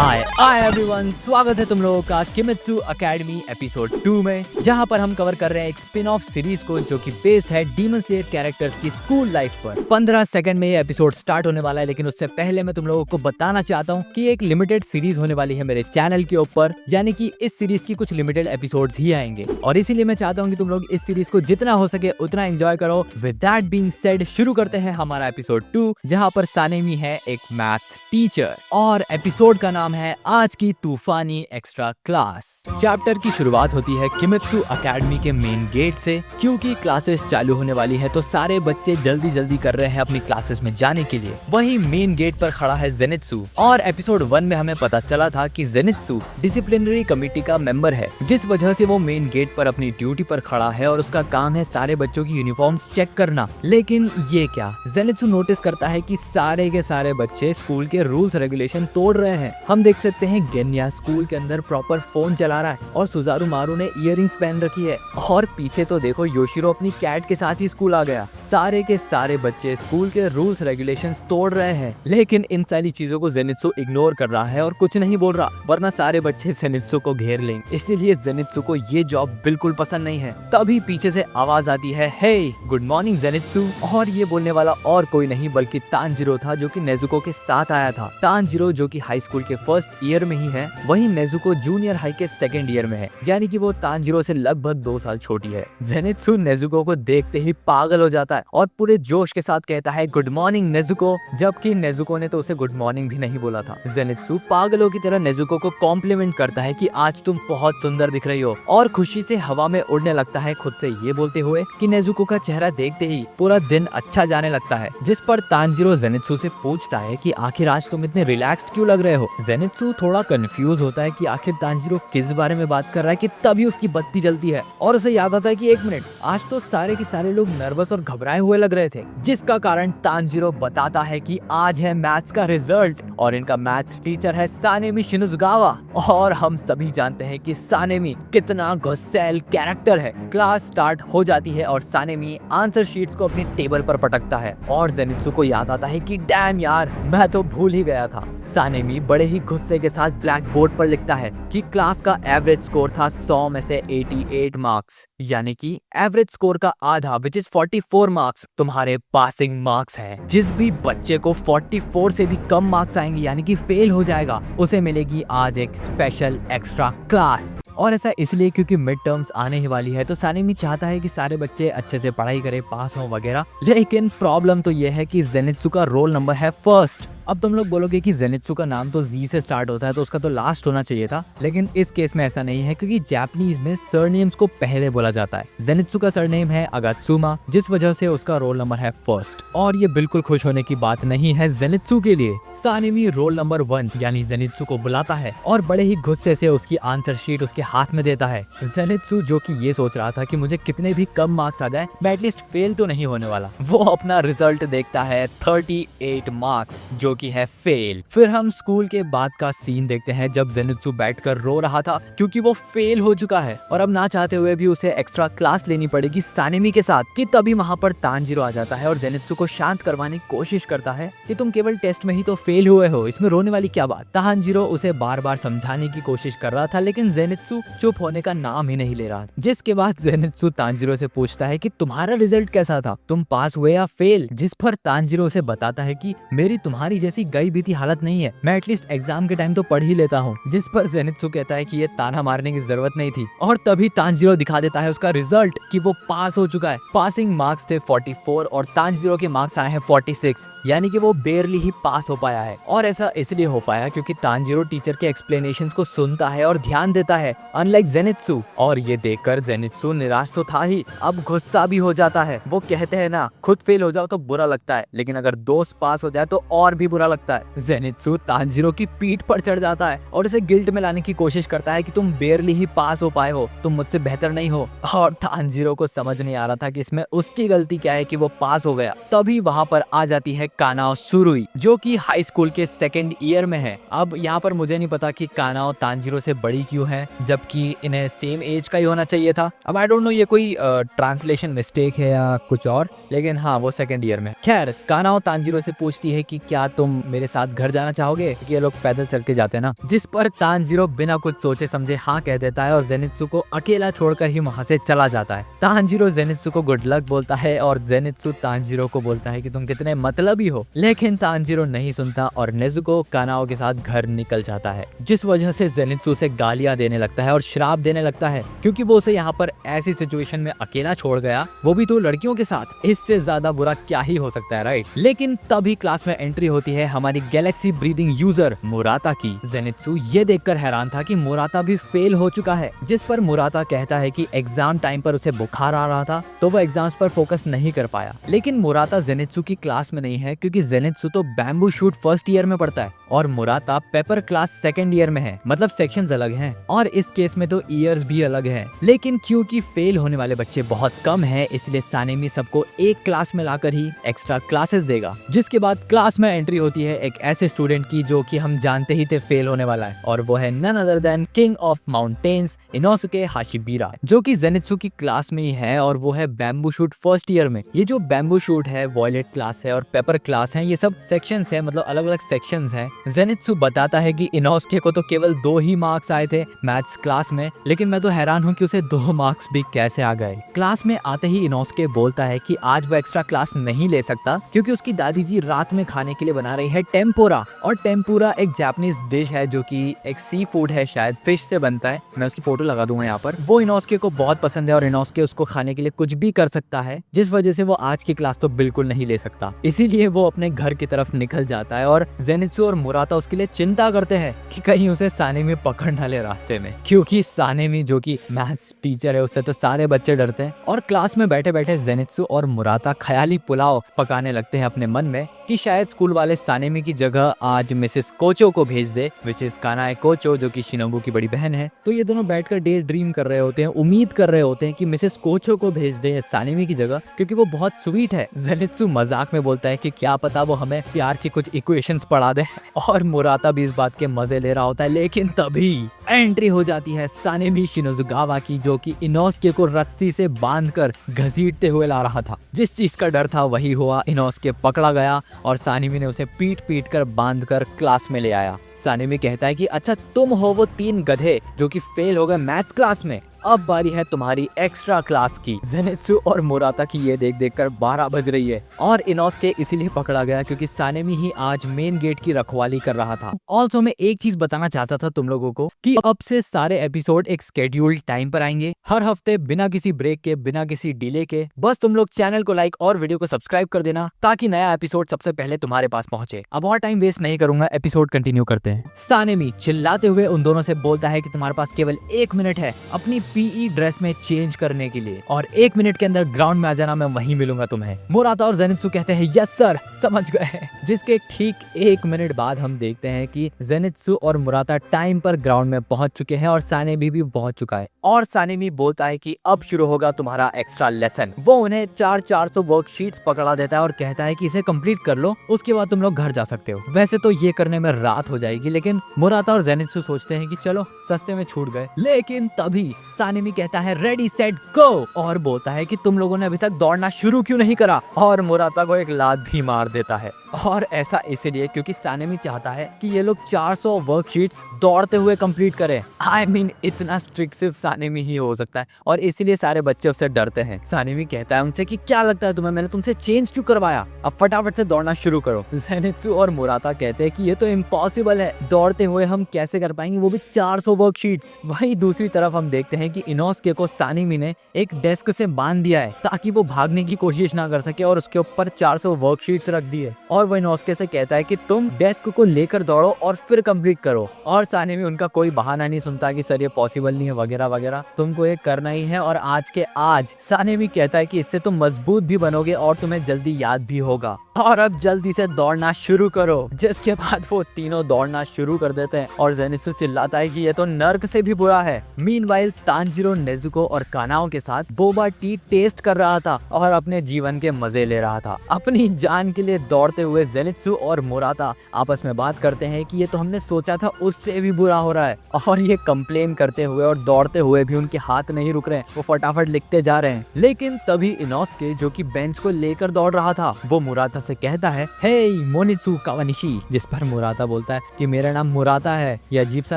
Hi everyone, स्वागत है तुम लोगों का किमित्सु एकेडमी एपिसोड 2 में, जहां पर हम कवर कर रहे हैं एक स्पिन ऑफ सीरीज को जो कि बेस्ड है डीमन स्लेयर कैरेक्टर्स की स्कूल लाइफ पर। 15 सेकंड में ये एपिसोड स्टार्ट होने वाला है, लेकिन उससे पहले मैं तुम लोगों को बताना चाहता हूं कि एक लिमिटेड सीरीज होने वाली है मेरे चैनल के ऊपर, यानी कि इस सीरीज की कुछ लिमिटेड एपिसोड्स ही आएंगे और इसीलिए मैं चाहता हूँ कि तुम लोग इस सीरीज को जितना हो सके उतना एंजॉय करो। विद दैट बीइंग सेड, शुरू करते हैं हमारा एपिसोड 2, जहाँ पर सानेमी है एक मैथ्स टीचर और एपिसोड का नाम है आज की तूफानी एक्स्ट्रा क्लास। चैप्टर की शुरुआत होती है किमित्सु एकेडमी के मेन गेट से, क्योंकि क्लासेस चालू होने वाली है तो सारे बच्चे जल्दी जल्दी कर रहे हैं अपनी क्लासेस में जाने के लिए। वही मेन गेट पर खड़ा है जेनित्सु और एपिसोड 1 में हमें पता चला था कि जेनित्सु डिसिप्लिनरी कमेटी का मेंबर है, जिस वजह से वो मेन गेट पर अपनी ड्यूटी पर खड़ा है और उसका काम है सारे बच्चों की यूनिफॉर्म्स चेक करना। लेकिन ये क्या, जेनित्सु नोटिस करता है कि सारे के सारे बच्चे स्कूल के रूल्स रेगुलेशन तोड़ रहे हैं। हम देख सकते हैं गेन्या स्कूल के अंदर प्रॉपर फोन चला रहा है और सुजारू मारू ने इयररिंग्स पहन रखी है और पीछे तो देखो योशिरो अपनी कैट के साथ ही स्कूल आ गया। सारे के सारे बच्चे स्कूल के रूल्स रेगुलेशंस तोड़ रहे हैं, लेकिन इन सारी चीजों को जेनित्सु इग्नोर कर रहा है और कुछ नहीं बोल रहा, वरना सारे बच्चे जेनित्सु को घेर लेंगे। इसीलिए जेनित्सु को ये जॉब बिल्कुल पसंद नहीं है। तभी पीछे से आवाज आती है, हे गुड मॉर्निंग जेनित्सु। और ये बोलने वाला और कोई नहीं बल्कि तानजीरो था, जो कि नेजुको के साथ आया था। तानजीरो जो कि हाई स्कूल के फर्स्ट ईयर में ही है, वहीं नेजुको जूनियर हाई के सेकंड ईयर में है, यानी कि वो तानजीरो से लगभग 2 साल छोटी है। जेनित्सु नेजुको को देखते ही पागल हो जाता है और पूरे जोश के साथ कहता है गुड मॉर्निंग नेजुको, जबकि नेजुको ने तो उसे गुड मॉर्निंग भी नहीं बोला था। जेनित्सु पागलों की तरह नेजुको को कॉम्प्लीमेंट करता है कि आज तुम बहुत सुंदर दिख रही हो और खुशी से हवा में उड़ने लगता है, खुद से ये बोलते हुए कि नेजुको का चेहरा देखते ही पूरा दिन अच्छा जाने लगता है। जिस पर तानजीरो जेनित्सु से पूछता है कि आखिर आज तुम इतने रिलैक्स्ड क्यों लग रहे हो। जेनित्सु थोड़ा कंफ्यूज होता है कि आखिर तानजीरो किस बारे में बात कर रहा है कि तभी उसकी बत्ती जलती है और उसे याद आता है कि 1 मिनट, आज तो सारे के सारे लोग नर्वस और घबराए हुए लग रहे थे, जिसका कारण तानजीरो बताता है कि आज है मैथ्स का रिजल्ट और इनका मैथ्स टीचर है सानेमी शिनुज़ुगावा। और हम सभी जानते हैं कि सानेमी कितना गुस्सैल कैरेक्टर है। क्लास स्टार्ट हो जाती है और सानेमी आंसर शीट्स को अपनी टेबल पर पटकता है और जेनित्सु को याद आता है कि डैम यार, मैं तो भूल ही गया था। सानेमी बड़े ही गुस्से के साथ ब्लैक बोर्ड पर लिखता है कि क्लास का एवरेज स्कोर था 100 में से 88 मार्क्स, यानी कि एवरेज स्कोर का आधा विच इज 44 मार्क्स तुम्हारे पासिंग मार्क्स है। जिस भी बच्चे को 44 से भी कम मार्क्स आएंगे यानी कि फेल हो जाएगा, उसे मिलेगी आज एक स्पेशल एक्स्ट्रा क्लास। और ऐसा इसलिए क्योंकि मिड टर्म्स आने ही वाली है, तो सानेमी चाहता है कि सारे बच्चे अच्छे से पढ़ाई करें, पास हो वगैरह। लेकिन प्रॉब्लम तो यह है कि जेनित्सु का रोल नंबर है फर्स्ट। अब तुम लोग बोलोगे कि जेनित्सु का नाम तो जी से स्टार्ट होता है तो उसका तो लास्ट होना चाहिए था, लेकिन इस केस में ऐसा नहीं है क्योंकि जापानीज में सरनेम्स को पहले बोला जाता है। जेनित्सु का सरनेम है अगात्सुमा, जिस वजह से उसका रोल नंबर है फर्स्ट। और ये बिल्कुल खुश होने की बात नहीं है जेनित्सु के लिए। सानेमी रोल नंबर 1 यानी जेनित्सु को बुलाता है और बड़े ही गुस्से से उसकी आंसर शीट उसके हाथ में देता है। जेनित्सु जो कि ये सोच रहा था कि मुझे कितने भी कम मार्क्स आ जाए, मैं एटलीस्ट फेल तो नहीं होने वाला, वो अपना रिजल्ट देखता है 38 मार्क्स, जो की है फेल। फिर हम स्कूल के बाद का सीन देखते हैं जब जेनित्सु बैठकर रो रहा था क्योंकि वो फेल हो चुका है और अब ना चाहते हुए भी उसे एक्स्ट्रा क्लास लेनी पड़ेगी सानेमी के साथ। कि तभी वहाँ पर तानजीरो आ जाता है और जेनित्सु को शांत करवाने की कोशिश करता है कि तुम केवल टेस्ट में ही तो फेल हुए हो, इसमें रोने वाली क्या बात। तानजीरो उसे बार बार समझाने की कोशिश कर रहा था, लेकिन जेनित्सु चुप होने का नाम ही नहीं ले रहा। जिसके बाद जेनित्सु तानजीरो से पूछता है कि तुम्हारा रिजल्ट कैसा था, तुम पास हुए या फेल। जिस पर तानजीरो उसे बताता है कि मेरी तुम्हारी जैसी गई बीती हालत नहीं है, मैं एटलीस्ट एग्जाम के टाइम तो पढ़ ही लेता हूँ। जिस पर जेनित्सु कहता है कि ये ताना मारने की जरूरत नहीं थी और तभी तानजीरो दिखा देता है उसका रिजल्ट कि वो पास हो चुका है। पासिंग मार्क्स थे 44 और तानजीरो के मार्क्स आए हैं 46, यानी कि वो बेरली ही पास हो पाया है। और ऐसा इसलिए हो पाया क्योंकि तानजीरो टीचर के एक्सप्लेनेशंस को सुनता है और ध्यान देता है, अनलाइक जेनित्सु। और ये देखकर जेनित्सु निराश तो था ही, अब गुस्सा भी हो जाता है। वो कहते हैं ना, खुद फेल हो जाओ तो बुरा लगता है, लेकिन अगर दोस्त पास हो जाए तो और भी बुरा लगता है। जेनित्सु तानजीरो की पीठ पर चढ़ जाता है और उसे गिल्ट में लाने की कोशिश करता है कि तुम बेरली ही पास हो पाए हो, तुम मुझसे बेहतर नहीं हो। और तानजीरो को समझ नहीं आ रहा था कि इसमें उसकी गलती क्या है कि वो पास हो गया। तभी वहाँ पर आ जाती है कानाओ सुरुई, जो कि हाई स्कूल के सेकंड ईयर में है। अब यहाँ पर मुझे नहीं पता कि कानाओ तानजीरो से बड़ी क्यों है, जबकि इन्हें सेम एज का ही होना चाहिए था। अब आई डोंट नो ये कोई ट्रांसलेशन मिस्टेक है या कुछ और, लेकिन हाँ वो सेकंड ईयर में। खैर कानाओ तानजीरो से पूछती है कि क्या तुम मेरे साथ घर जाना चाहोगे? कि ये लोग पैदल चल के जाते हैं ना। जिस पर तानजीरो बिना कुछ सोचे समझे हाँ कह देता है और जेनित्सु को अकेला छोड़कर ही वहाँ से चला जाता है। तानजीरो जेनित्सु को गुड लक बोलता है और जेनित्सु तानजीरो को बोलता है कि तुम कितने मतलबी हो, लेकिन तानजीरो नहीं सुनता और नेजुको कानाओ के साथ घर निकल जाता है, जिस वजह से जेनित्सु उसे गालियां देने लगता है और श्राप देने लगता है क्योंकि वो उसे यहाँ पर ऐसी सिचुएशन में अकेला छोड़ गया, वो भी तो लड़कियों के साथ। इससे ज्यादा बुरा क्या ही हो सकता है, राइट? लेकिन तभी क्लास में एंट्री होती है हमारी गैलेक्सी ब्रीदिंग यूजर मुराता की। जेनित्सु ये देखकर हैरान था कि मुराता भी फेल हो चुका है, जिस पर मुराता कहता है कि एग्जाम टाइम पर उसे बुखार आ रहा था तो वो एग्जाम्स पर फोकस नहीं कर पाया। लेकिन मुराता जेनित्सु की क्लास में नहीं है क्योंकि जेनित्सु तो बैम्बू शूट फर्स्ट ईयर में पढ़ता है और Murata paper class second year में है, मतलब सेक्शंस अलग हैं और इस केस में तो ईयर्स भी अलग हैं। लेकिन क्योंकि फेल होने वाले बच्चे बहुत कम हैं, इसलिए सानेमी सबको एक क्लास में लाकर ही एक्स्ट्रा क्लासेस देगा। जिसके बाद क्लास में एंट्री होती है एक ऐसे स्टूडेंट की जो कि हम जानते ही थे फेल होने वाला है, और वो है none other than king of mountains Inosuke Hashibira, जो कि जेनित्सु की क्लास में ही है और वो है बैम्बू शूट फर्स्ट ईयर में। ये जो बैम्बू शूट है, वॉयलेट क्लास है और पेपर क्लास है, ये सब सेक्शंस है, मतलब अलग अलग सेक्शंस हैं। जेनित्सु बताता है कि इनोसुके को तो केवल 2 ही मार्क्स आए थे मैथ्स क्लास में, लेकिन मैं तो हैरान हूँ कि उसे 2 मार्क्स भी कैसे आ गए। क्लास में आते ही इनोसुके बोलता है कि आज वो एक्स्ट्रा क्लास नहीं ले सकता क्योंकि उसकी दादी जी रात में खाने के लिए बना रही है टेम्पुरा, और टेम्पुरा एक जापानीज डिश है जो कि एक सी फूड है, शायद फिश से बनता है। मैं उसकी फोटो लगा दूंगा यहाँ पर। वो इनोसुके को बहुत पसंद है और इनोसुके उसको खाने के लिए कुछ भी कर सकता है, जिस वजह से वो आज की क्लास तो बिल्कुल नहीं ले सकता। इसीलिए वो अपने घर की तरफ निकल जाता है और जेनित्सु और मुराता उसके लिए चिंता करते हैं कि कहीं उसे सानेमी पकड़ न ले रास्ते में, क्योंकि सानेमी जो कि मैथ्स टीचर है उससे तो सारे बच्चे डरते हैं। और क्लास में बैठे बैठे जेनित्सु और मुराता ख्याली पुलाव पकाने लगते हैं अपने मन में कि शायद स्कूल वाले सानेमी की जगह आज मिसेस कोचो को भेज दे, विच इज कानाए कोचो, जो कि शिनोबु की बड़ी बहन है। तो ये दोनों बैठकर डे ड्रीम कर रहे होते हैं, उम्मीद कर रहे होते हैं कि मिसेस कोचो को भेज दे सानेमी की जगह, क्योंकि वो बहुत स्वीट है। जेनित्सु मजाक में बोलता है कि क्या पता वो हमें प्यार की कुछ इक्वेशंस पढ़ा दे, और मुराता भी इस बात के मजे ले रहा होता है। लेकिन तभी एंट्री हो जाती है सानेमी शिनोजुगावा की, जो कि इनोसुके को रस्सी से बांधकर घसीटते हुए ला रहा था। जिस चीज का डर था वही हुआ, इनोसुके पकड़ा गया और सानेमी ने उसे पीट पीट कर बांधकर क्लास में ले आया। सानेमी कहता है कि अच्छा तुम हो वो 3 गधे जो कि फेल हो गए मैथ्स क्लास में, अब बारी है तुम्हारी एक्स्ट्रा क्लास की। जेनित्सु और मुराता की ये देख देख कर 12 बज रही है और इनोसुके इसीलिए पकड़ा गया क्योंकि सानेमी ही आज मेन गेट की रखवाली कर रहा था। ऑल्सो मैं एक चीज बताना चाहता था तुम लोगों को कि अब से सारे एपिसोड एक स्केड्यूल्ड टाइम पर आएंगे, हर हफ्ते, बिना किसी ब्रेक के, बिना किसी डिले के। बस तुम लोग चैनल को लाइक और वीडियो को सब्सक्राइब कर देना ताकि नया एपिसोड सबसे पहले तुम्हारे पास पहुंचे। अब और टाइम वेस्ट नहीं करूंगा, एपिसोड कंटिन्यू करते हैं। सानेमी चिल्लाते हुए उन दोनों से बोलता है कि तुम्हारे पास केवल 1 मिनट है अपनी पीई ड्रेस में चेंज करने के लिए, और 1 मिनट के अंदर ग्राउंड में आ जाना, मैं वहीं मिलूंगा तुम्हें। मुराता और जेनित्सु कहते हैं यस सर, समझ गए। जिसके ठीक 1 मिनट बाद हम देखते हैं कि जेनित्सु और मुराता टाइम पर ग्राउंड में पहुंच चुके हैं और सानेमी भी पहुंच चुका है। और सानेमी बोलता है कि अब शुरू होगा तुम्हारा एक्स्ट्रा लेसन। वो उन्हें 400 वर्कशीट्स पकड़ा देता है और कहता है कि इसे कंप्लीट कर लो, उसके बाद तुम लोग घर जा सकते हो। वैसे तो ये करने में रात हो जाएगी, लेकिन मुराता और जेनित्सु सोचते हैं कि चलो सस्ते में छूट गए। लेकिन तभी सानेमी कहता है रेडी सेट गो, और बोलता है कि तुम लोगों ने अभी तक दौड़ना शुरू क्यों नहीं करा, और मुराता को एक लात भी मार देता है। और ऐसा इसलिए क्योंकि सानेमी चाहता है कि ये लोग 400 वर्कशीट्स दौड़ते हुए कंप्लीट करें। I mean, इतना स्ट्रिक्ट सिर्फ सानेमी ही हो सकता है और इसीलिए सारे बच्चे उससे डरते हैं। सानेमी कहता है उनसे कि क्या लगता है तुम्हें, मैंने तुमसे चेंज क्यों करवाया, अब फटाफट से दौड़ना शुरू करो। जेनित्सु और मुराता कहते हैं कि ये तो इम्पॉसिबल है, दौड़ते हुए हम कैसे कर पाएंगे, वो भी 400 वर्कशीट्स। वहीं दूसरी तरफ हम देखते हैं कि इनोसुके को सानेमी ने एक डेस्क से बांध दिया है ताकि वो भागने की कोशिश ना कर सके, और उसके ऊपर 400 वर्कशीट्स रख दी है। और वो इनोसुके से कहता है कि तुम डेस्क को लेकर दौड़ो और फिर कंप्लीट करो। और सानेमी उनका कोई बहाना नहीं सुनता कि सर ये पॉसिबल नहीं है वगैरह वगैरह, तुमको ये करना ही है और आज के आज। सानेमी कहता है कि इससे तुम मजबूत भी बनोगे और तुम्हें जल्दी याद भी होगा, और अब जल्दी से दौड़ना शुरू करो। जिसके बाद वो तीनों दौड़ना शुरू कर देते हैं और जेनित्सु चिल्लाता है कि ये तो नर्क से भी बुरा है। मीनवाइल तांजीरो, नेजुको और कानाओ के साथ बोबा टी टेस्ट कर रहा था और अपने जीवन के मजे ले रहा था। अपनी जान के लिए दौड़ते हुए जेनित्सु और मुराता आपस में बात करते हैं कि ये तो हमने सोचा था उससे भी बुरा हो रहा है, और ये कंप्लेन करते हुए और दौड़ते हुए भी उनके हाथ नहीं रुक रहे, वो फटाफट लिखते जा रहे हैं। लेकिन तभी इनोस्के जो कि बेंच को लेकर दौड़ रहा था, वो मुराता से कहता है, हे मोनित्सु कावानिशी, जिस पर मुराता बोलता है कि मेरा नाम मुराता है, ये अजीब सा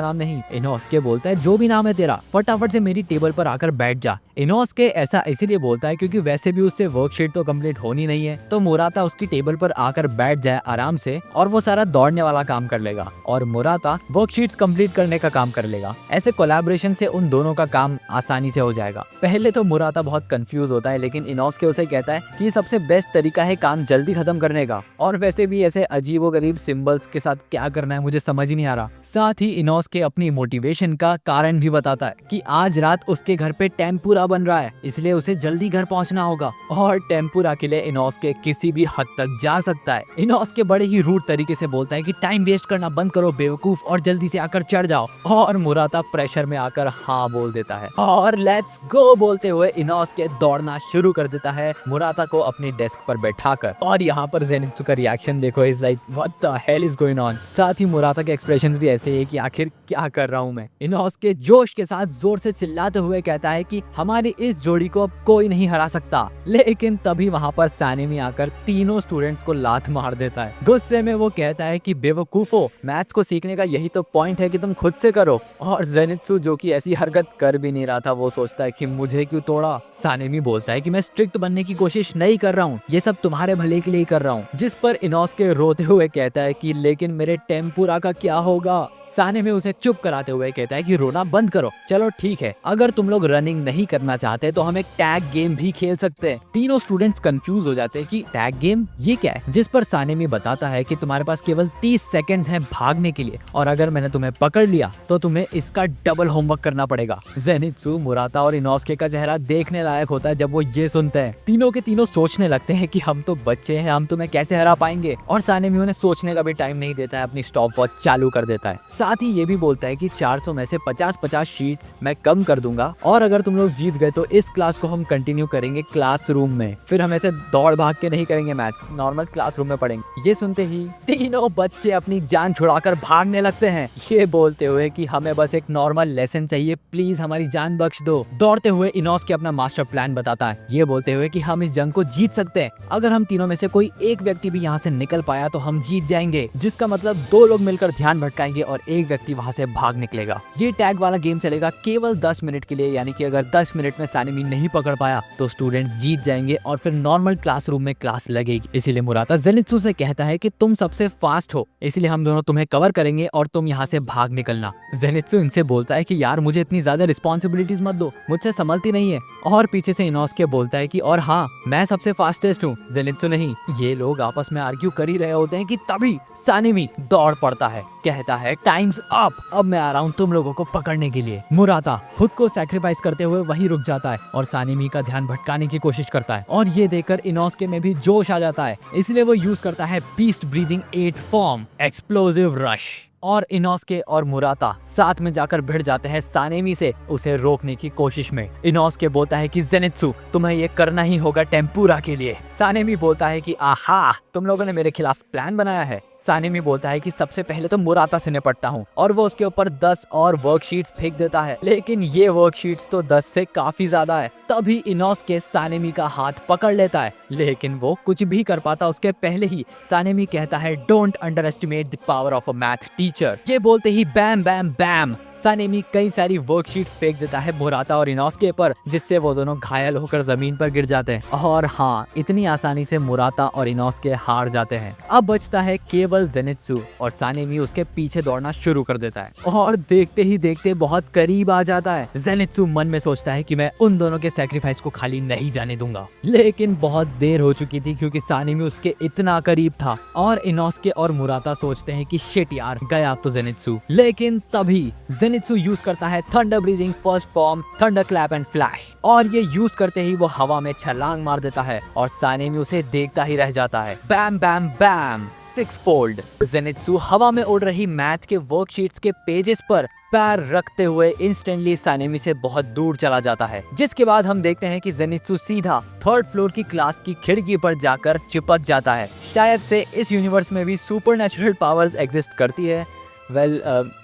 नाम नहीं। इनोस्के बोलता है, जो भी नाम है तेरा, फटाफट से मेरी टेबल पर आकर बैठ जा। इनोस्के ऐसा इसीलिए बोलता है क्योंकि वैसे भी उससे वर्कशीट तो कंप्लीट होनी नहीं है, तो मुराता उसकी टेबल पर आकर बैठ जाए आराम से, और वो सारा दौड़ने वाला काम कर लेगा और मुराता वर्कशीट्स कंप्लीट करने का काम कर लेगा। ऐसे कोलैबोरेशन से उन दोनों का काम आसानी से हो जाएगा। पहले तो मुराता बहुत कंफ्यूज होता है, लेकिन इनोस्के उसे कहता है कि सबसे बेस्ट तरीका है काम जल्दी खत्म करने का, और वैसे भी ऐसे अजीबोगरीब सिंबल्स के साथ क्या करना है मुझे समझ ही नहीं आ रहा। साथ ही इनोस्के अपनी मोटिवेशन का कारण भी बताता है कि आज रात उसके घर पे टेम्पुरा बन रहा है, इसलिए उसे जल्दी घर पहुंचना होगा, और टेम्पुरा के लिए इनोस्के किसी भी हद तक जा सकता है। इनोस्के बड़े ही रूड तरीके से बोलता है कि टाइम वेस्ट करना बंद करो बेवकूफ, और जल्दी से आकर चढ़ जाओ, और मुराता प्रेशर में आकर हाँ बोल देता है और लेट्स गो बोलते हुए इनोस्के दौड़ना शुरू कर देता है मुराता को अपनी डेस्क पर बैठाकर। और यहाँ पर जेनित्सु का रिएक्शन देखो, is like what the hell is going on. साथ ही मुराता के एक्सप्रेशंस भी ऐसे है कि आखिर क्या कर रहा हूँ मैं। इनोस्के जोश के साथ जोर से चिल्लाते हुए कहता है कि हमारी इस जोड़ी को अब कोई नहीं हरा सकता। लेकिन तभी वहाँ पर सानेमी आकर तीनों स्टूडेंट्स को लात मार देता है। गुस्से में वो कहता है कि बेवकूफो, मैथ्स को सीखने का यही तो पॉइंट है कि तुम खुद से करो। और जेनित्सु जो कि ऐसी हरकत कर भी नहीं रहा था, वो सोचता है कि मुझे क्यों तोड़ा। सानेमी बोलता है कि मैं स्ट्रिक्ट बनने की कोशिश नहीं कर रहा हूँ, ये सब तुम्हारे भले के लिए कर रहा हूँ। जिस पर इनोस्के रोते हुए कहता है कि लेकिन मेरे टेम्पुरा का क्या होगा। सानेमी उसे चुप कराते हुए कहता है कि रोना बंद करो। चलो ठीक है, अगर तुम लोग रनिंग नहीं करना चाहते तो हम एक टैग गेम भी खेल सकते हैं। तीनों स्टूडेंट्स कंफ्यूज हो जाते हैं कि टैग गेम ये क्या है, जिस पर सानेमी बताता है कि तुम्हारे पास केवल 30 सेकंड्स हैं भागने के लिए, और अगर मैंने तुम्हें पकड़ लिया तो तुम्हें इसका डबल होमवर्क करना पड़ेगा। जेनित्सु, मुराता और इनोस्के का चेहरा देखने लायक होता है जब वो ये सुनते हैं। तीनों के तीनों सोचने लगते हैं कि हम तो बच्चे हैं, हम तुम्हें कैसे हरा पाएंगे, और सानेमी उन्हें सोचने का भी टाइम नहीं देता है, अपनी स्टॉप वॉच चालू कर देता है। साथ ही ये भी बोलता है कि 400 में से 50-50 शीट्स मैं कम कर दूंगा, और अगर तुम लोग जीत गए तो इस क्लास को हम कंटिन्यू करेंगे क्लासरूम में, फिर हम ऐसे दौड़ भाग के नहीं करेंगे मैथ्स, नॉर्मल क्लासरूम में पढ़ेंगे। ये सुनते ही तीनों बच्चे अपनी जान छुड़ाकर भागने लगते हैं, ये बोलते हुए कि हमें बस एक नॉर्मल लेसन चाहिए, प्लीज हमारी जान बख्श दो। दौड़ते हुए इनोस्के अपना मास्टर प्लान बताता है, ये बोलते हुए कि हम इस जंग को जीत सकते हैं। अगर हम तीनों में से कोई एक व्यक्ति भी यहाँ से निकल पाया तो हम जीत जाएंगे, जिसका मतलब 2 लोग मिलकर ध्यान भटकाएंगे और एक व्यक्ति वहाँ से भाग निकलेगा। ये टैग वाला गेम चलेगा केवल 10 मिनट के लिए, यानी कि अगर 10 मिनट में सानेमी नहीं पकड़ पाया तो स्टूडेंट जीत जाएंगे और फिर नॉर्मल क्लासरूम में क्लास लगेगी। इसीलिए मुराता जेनित्सु से कहता है कि तुम सबसे फास्ट हो, इसलिए हम दोनों तुम्हें कवर करेंगे और तुम यहाँ से भाग निकलना। जेनित्सु इनसे बोलता है कि यार मुझे इतनी ज्यादा रिस्पॉन्सिबिलिटीज मत दो, मुझसे संभलती नहीं है। और पीछे से इनोस्के बोलता है कि और हाँ, मैं सबसे फास्टेस्ट हूँ, जेनित्सु नहीं। ये लोग आपस में आर्ग्यू कर ही रहे होते हैं कि तभी सानेमी दौड़ पड़ता है, कहता है टाइम्स अप, अब मैं आ रहा हूँ तुम लोगों को पकड़ने के लिए। मुराता खुद को सैक्रिफाइस करते हुए वहीं रुक जाता है और सानेमी का ध्यान भटकाने की कोशिश करता है, और ये देखकर इनोस्के में भी जोश आ जाता है, इसलिए वो यूज करता है beast breathing 8 form explosive rush. और इनोस्के और मुराता साथ में जाकर भिड़ जाते हैं सानेमी से, उसे रोकने की कोशिश में। इनोस्के बोलता है कि जेनित्सु, तुम्हें ये करना ही होगा टेम्पुरा के लिए। सानेमी बोलता है कि आहा, तुम लोगों ने मेरे खिलाफ प्लान बनाया है। सानेमी बोलता है कि सबसे पहले तो मुराता से निपटता हूँ, और वो उसके ऊपर 10 और वर्कशीट्स फेंक देता है, लेकिन ये वर्कशीट्स तो 10 से काफी ज्यादा है। तभी इनोस्के सानेमी का हाथ पकड़ लेता है, लेकिन वो कुछ भी कर पाता उसके पहले ही सानेमी कहता है don't under estimate the power of a math teacher. ये बोलते ही बैम बैम बैम सानेमी कई सारी वर्कशीट्स फेंक देता है मुराता और इनोस्के पर, जिससे वो दोनों घायल होकर जमीन पर गिर जाते हैं। और हाँ, इतनी आसानी से मुराता और इनोस्के हार जाते हैं। अब बचता है केवल जेनित्सु, और सानेमी उसके पीछे दौड़ना शुरू कर देता है और देखते ही देखते बहुत करीब आ जाता है। जेनित्सु मन में सोचता है कि मैं उन दोनों के सैक्रिफाइस को खाली नहीं जाने दूंगा, लेकिन बहुत देर हो चुकी थी क्योंकि सानेमी उसके इतना करीब था। और इनोस्के और मुराता सोचते हैं कि शिट यार, गया तो जेनित्सु। लेकिन तभी जेनित्सु यूज करता है thunder breathing first form, thunder clap and flash, और ये यूज करते ही वो हवा में छलांग मार देता है और सानेमी उसे देखता ही रह जाता है। बैम बैम बैम 6 फोल्ड। जेनित्सु हवा में उड़ रही मैथ के वर्कशीट्स के पेजेस पर पैर रखते हुए इंस्टेंटली सानेमी से बहुत दूर चला जाता है। जिसके बाद हम देखते हैं कि जेनित्सु सीधा थर्ड फ्लोर की क्लास की खिड़की पर जाकर चिपक जाता है। शायद से इस यूनिवर्स में भी सुपरनैचुरल पावर्स एग्जिस्ट करती है। Well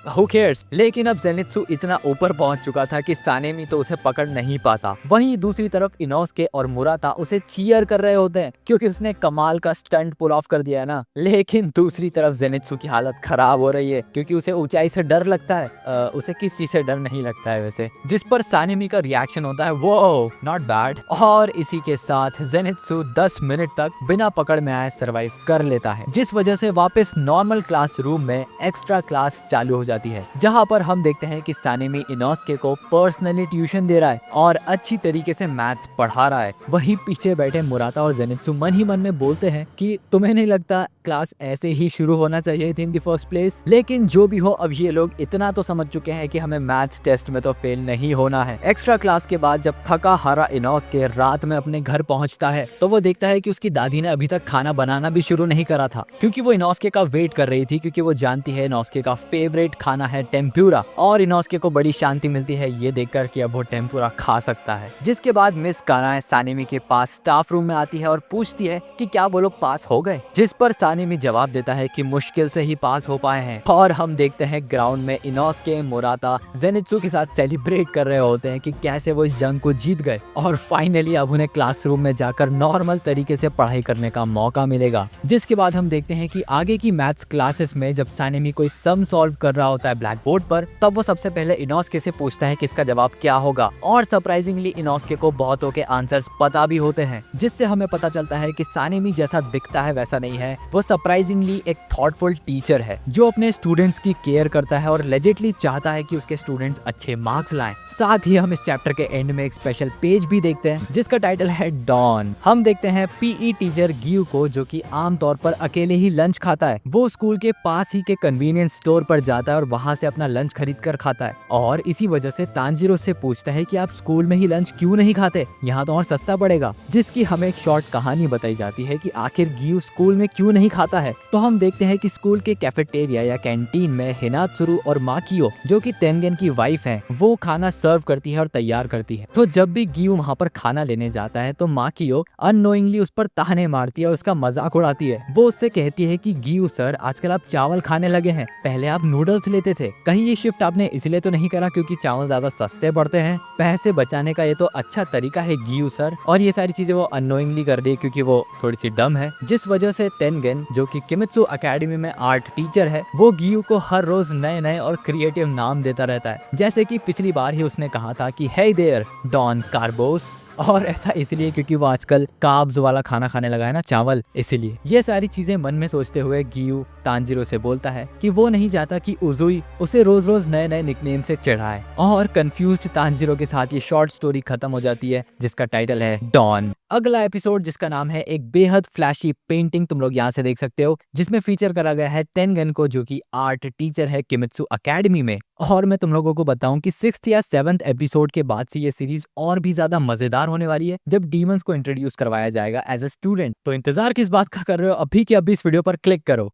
who cares. लेकिन अब जेनित्सु इतना ऊपर पहुंच चुका था कि सानेमी तो उसे पकड़ नहीं पाता। वहीं दूसरी तरफ इनोस्के और मुराता उसे चीयर कर रहे होते हैं क्योंकि उसने कमाल का स्टंट पुल ऑफ कर दिया है ना। लेकिन दूसरी तरफ जेनित्सु की हालत खराब हो रही है क्योंकि उसे ऊंचाई से डर लगता है। उसे किस चीज से डर नहीं लगता है वैसे, जिस पर सानेमी का रिएक्शन होता है वो नॉट बैड। और इसी के साथ जेनित्सु 10 मिनट तक बिना पकड़ में आए सरवाइव कर लेता है, जिस वजह से वापस नॉर्मल क्लासरूम में एक्स्ट्रा क्लास चालू हो जाती है, जहां पर हम देखते हैं कि सानेमी इनोस्के को पर्सनली ट्यूशन दे रहा है और अच्छी तरीके से मैथ्स पढ़ा रहा है। वहीं पीछे बैठे मुराता और जेनित्सु मन ही मन में बोलते हैं कि तुम्हें नहीं लगता क्लास ऐसे ही शुरू होना चाहिए थी इन द फर्स्ट प्लेस। लेकिन जो भी हो, अब ये लोग इतना तो समझ चुके हैं कि हमें मैथ्स टेस्ट में तो फेल नहीं होना है। एक्स्ट्रा क्लास के बाद जब थका हारा इनोस्के रात में अपने घर पहुंचता है तो वो देखता है कि उसकी दादी ने अभी तक खाना बनाना भी शुरू नहीं करा था, क्योंकि वो इनोस्के का वेट कर रही थी, क्योंकि वो जानती है इनोस्के का फेवरेट खाना है टेम्पुरा। और इनोस्के को बड़ी शांति मिलती है ये देखकर कि अब वो टेम्पुरा खा सकता है। जिसके बाद मिस कानाए सानेमी के पास स्टाफ रूम में आती है और पूछती है कि क्या वो लोग पास हो गए, जिस पर सानेमी जवाब देता है कि मुश्किल से ही पास हो पाए हैं। और हम देखते हैं ग्राउंड में इनोस्के मुराता जेनित्सु के साथ सेलिब्रेट कर रहे होते हैं कि कैसे वो इस जंग को जीत गए और फाइनली अब उन्हें क्लासरूम में जाकर नॉर्मल तरीके से पढ़ाई करने का मौका मिलेगा। जिसके बाद हम देखते हैं कि आगे की मैथ्स क्लासेस में जब सानेमी कोई सम सॉल्व कर रहा होता है ब्लैक बोर्ड पर, तब वो सबसे पहले इनोस्के से पूछता है कि इसका जवाब क्या होगा। और सरप्राइजिंगली इनोस्के को बहुतों के आंसर्स पता भी होते हैं, जिससे हमें पता चलता है कि सानेमी जैसा दिखता है वैसा नहीं है। वो सरप्राइजिंगली एक थॉटफुल टीचर है जो अपने स्टूडेंट्स की केयर करता है और लेजिटली चाहता है कि उसके स्टूडेंट्स अच्छे मार्क्स लाएं। साथ ही हम इस चैप्टर के एंड में एक स्पेशल पेज भी देखते हैं जिसका टाइटल है डॉन। हम देखते हैं पीई टीचर गियू को, जो कि आमतौर पर अकेले ही लंच खाता है। वो स्कूल के पास ही के कन्वीनियंस स्टोर पर जाता है और वहां से अपना लंच खरीद कर खाता है। और इसी वजह से तांजिरो से पूछता है कि आप स्कूल में ही लंच क्यों नहीं खाते, यहाँ तो और सस्ता पड़ेगा। जिसकी हमें एक शॉर्ट कहानी बताई जाती है कि आखिर गियू स्कूल में क्यों नहीं खाता है। तो हम देखते हैं कि स्कूल के कैफेटेरिया या कैंटीन में हिनात्सुरु और माकियो, जो कि तेनगेन की वाइफ है, वो खाना सर्व करती है और तैयार करती है। तो जब भी गियू वहाँ पर खाना लेने जाता है तो माकियो अननोइंगली उस पर ताने मारती है और उसका मजाक उड़ाती है। वो उससे कहती है कि गियू सर, आजकल आप चावल खाने लगे हैं, पहले आप नूडल्स लेते थे, कहीं ये शिफ्ट आपने इसलिए तो नहीं करा क्योंकि चावल ज्यादा सस्ते पड़ते हैं? पैसे बचाने का ये तो अच्छा तरीका है गियू सर। और ये सारी चीजें वो अननोइंगली कर रही है क्योंकि वो थोड़ी सी डम है। जिस वजह से तेनगेन, जो कि किमित्सु एकेडमी में आर्ट टीचर है, वो गियू को हर रोज नए नए और क्रिएटिव नाम देता रहता है। जैसे कि पिछली बार ही उसने कहा था कि हे देयर डॉन कार्बोस, और ऐसा इसलिए क्योंकि वो आजकल कार्ब्स वाला खाना खाने लगा है ना, चावल, इसीलिए। ये सारी चीजें मन में सोचते हुए गियू तांजिरो से बोलता है कि वो नहीं चाहता कि उजुई उसे रोज रोज नए नए निकनेम से चिढ़ाए। और कंफ्यूज्ड तांजिरो के साथ ये शॉर्ट स्टोरी खत्म हो जाती है जिसका टाइटल है डॉन। अगला एपिसोड जिसका नाम है एक बेहद फ्लैशी पेंटिंग, तुम लोग यहाँ से देख सकते हो, जिसमें फीचर करा गया है तेनगेन को, जो कि आर्ट टीचर है किमित्सु एकेडमी में। और मैं तुम लोगों को बताऊं कि 6th या 7th एपिसोड के बाद से ये सीरीज और भी ज्यादा मजेदार होने वाली है जब डीमंस को इंट्रोड्यूस करवाया जाएगा एज अ स्टूडेंट। तो इंतजार किस बात का कर रहे हो, अभी के अभी इस वीडियो पर क्लिक करो।